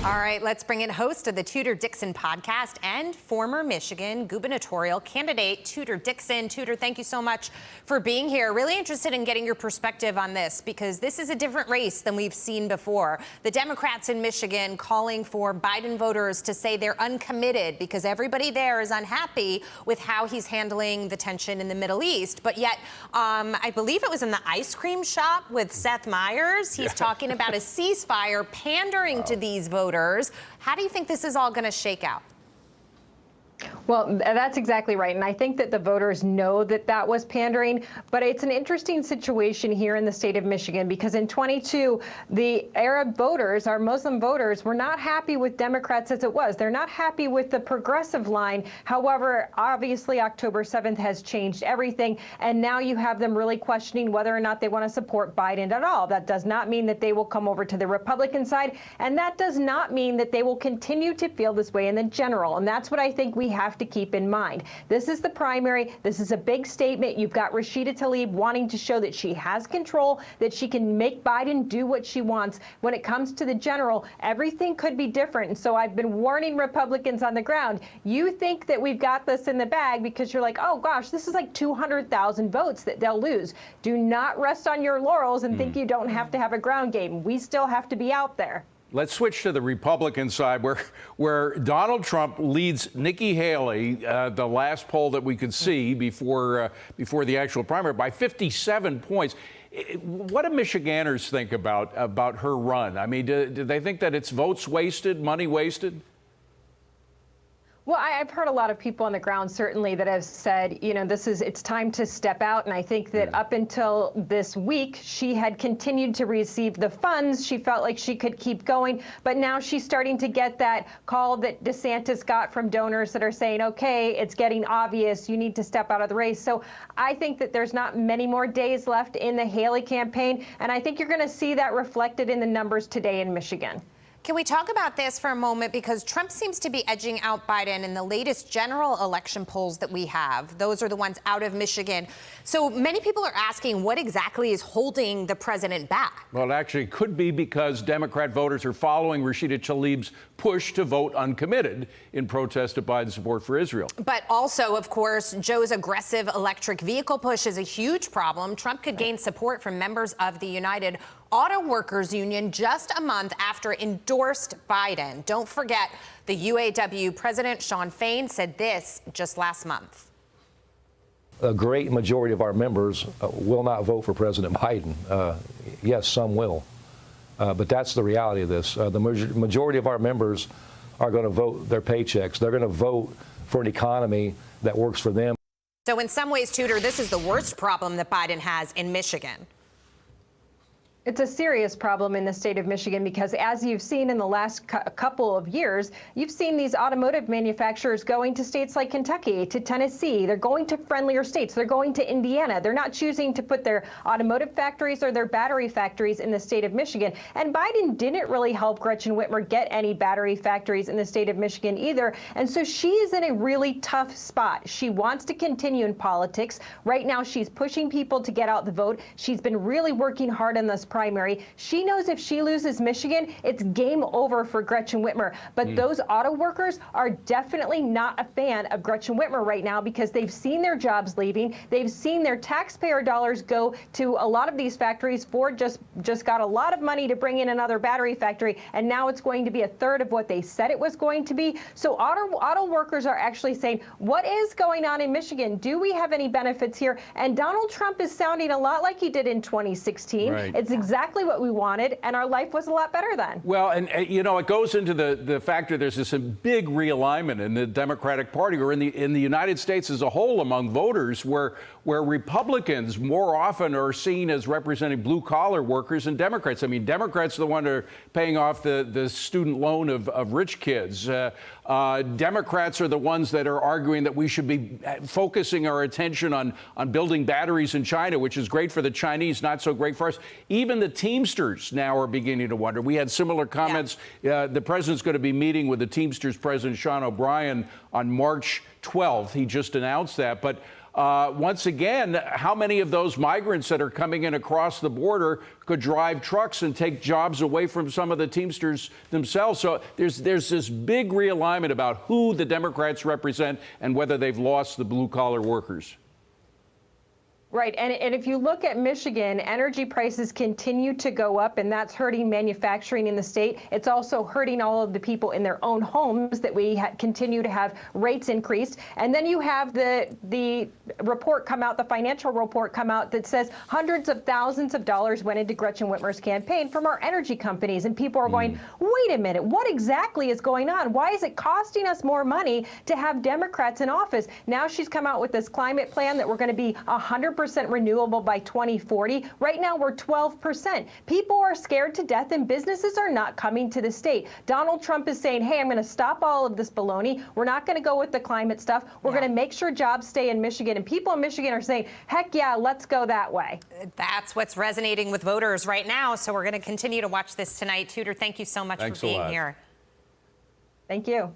All right, let's bring in host of the Tudor Dixon podcast and former Michigan gubernatorial candidate, Tudor Dixon. Tudor, thank you so much for being here. Really interested in getting your perspective on this because this is a different race than we've seen before. The Democrats in Michigan calling for Biden voters to say they're uncommitted because everybody there is unhappy with how he's handling the tension in the Middle East. But yet, I believe it was in the ice cream shop with Seth Meyers. He's talking about a ceasefire, pandering to these voters. How do you think this is all going to shake out? Well, that's exactly right. And I think that the voters know that that was pandering. But it's an interesting situation here in the state of Michigan because in 22, the Arab voters, our Muslim voters, were not happy with Democrats as it was. They're not happy with the progressive line. However, obviously, October 7th has changed everything. And now you have them really questioning whether or not they want to support Biden at all. That does not mean that they will come over to the Republican side. And that does not mean that they will continue to feel this way in the general. And that's what I think we have to keep in mind. This is the primary. This is a big statement. You've got Rashida Tlaib wanting to show that she has control, that she can make Biden do what she wants. When it comes to the general, everything could be different. And so I've been warning Republicans on the ground. You think that we've got this in the bag because you're like, oh gosh, this is like 200,000 votes that they'll lose. Do not rest on your laurels and think you don't have to have a ground game. We still have to be out there. Let's switch to the Republican side, where Donald Trump leads Nikki Haley, the last poll that we could see before the actual primary, by 57 points. What do Michiganders think about her run? I mean, do they think that it's votes wasted, money wasted? Well, I've heard a lot of people on the ground, certainly, that have said, you know, it's time to step out. And I think that up until this week, she had continued to receive the funds. She felt like she could keep going. But now she's starting to get that call that DeSantis got from donors that are saying, OK, it's getting obvious. You need to step out of the race. So I think that there's not many more days left in the Haley campaign. And I think you're going to see that reflected in the numbers today in Michigan. Can we talk about this for a moment? Because Trump seems to be edging out Biden in the latest general election polls that we have. Those are the ones out of Michigan. So many people are asking what exactly is holding the president back. Well, it actually could be because Democrat voters are following Rashida Tlaib's push to vote uncommitted in protest of Biden's support for Israel. But also, of course, Joe's aggressive electric vehicle push is a huge problem. Trump could gain support from members of the United Auto Workers Union just a month after endorsed Biden. Don't forget, the UAW president, Shawn Fain, said this just last month. A great majority of our members will not vote for President Biden. Yes, some will. But that's the reality of this. The majority of our members are going to vote their paychecks. They're going to vote for an economy that works for them. So in some ways, Tudor, this is the worst problem that Biden has in Michigan. It's a serious problem in the state of Michigan because, as you've seen in the last couple of years, you've seen these automotive manufacturers going to states like Kentucky, to Tennessee. They're going to friendlier states. They're going to Indiana. They're not choosing to put their automotive factories or their battery factories in the state of Michigan. And Biden didn't really help Gretchen Whitmer get any battery factories in the state of Michigan either. And so she is in a really tough spot. She wants to continue in politics. Right now, she's pushing people to get out the vote. She's been really working hard on this primary. She knows if she loses Michigan, it's game over for Gretchen Whitmer. But those auto workers are definitely not a fan of Gretchen Whitmer right now because they've seen their jobs leaving. They've seen their taxpayer dollars go to a lot of these factories. Ford just got a lot of money to bring in another battery factory, and now it's going to be a third of what they said it was going to be. So auto workers are actually saying, what is going on in Michigan? Do we have any benefits here? And Donald Trump is sounding a lot like he did in 2016. Right. It's exactly what we wanted, and our life was a lot better then. Well, and you know, it goes into the fact that there's this big realignment in the Democratic Party or in the United States as a whole among voters, where Republicans more often are seen as representing blue-collar workers than Democrats. I mean, Democrats are the one that are paying off the student loan of rich kids. Democrats are the ones that are arguing that we should be focusing our attention on building batteries in China, which is great for the Chinese, not so great for us. Even the Teamsters now are beginning to wonder. We had similar comments. The president's going to be meeting with the Teamsters president, Sean O'Brien, on March 12th. He just announced that. But once again, how many of those migrants that are coming in across the border could drive trucks and take jobs away from some of the Teamsters themselves? So there's this big realignment about who the Democrats represent and whether they've lost the blue-collar workers. Right. And if you look at Michigan, energy prices continue to go up, and that's hurting manufacturing in the state. It's also hurting all of the people in their own homes that we continue to have rates increased. And then you have the report come out, the financial report come out that says hundreds of thousands of dollars went into Gretchen Whitmer's campaign from our energy companies. And people are going, wait a minute, what exactly is going on? Why is it costing us more money to have Democrats in office? Now she's come out with this climate plan that we're going to be 100% renewable by 2040. Right now, we're 12%. People are scared to death, and businesses are not coming to the state. Donald Trump is saying, hey, I'm going to stop all of this baloney. We're not going to go with the climate stuff. We're going to make sure jobs stay in Michigan. And people in Michigan are saying, heck yeah, let's go that way. That's what's resonating with voters right now. So we're going to continue to watch this tonight. Tudor, thank you so much for being here. Thank you.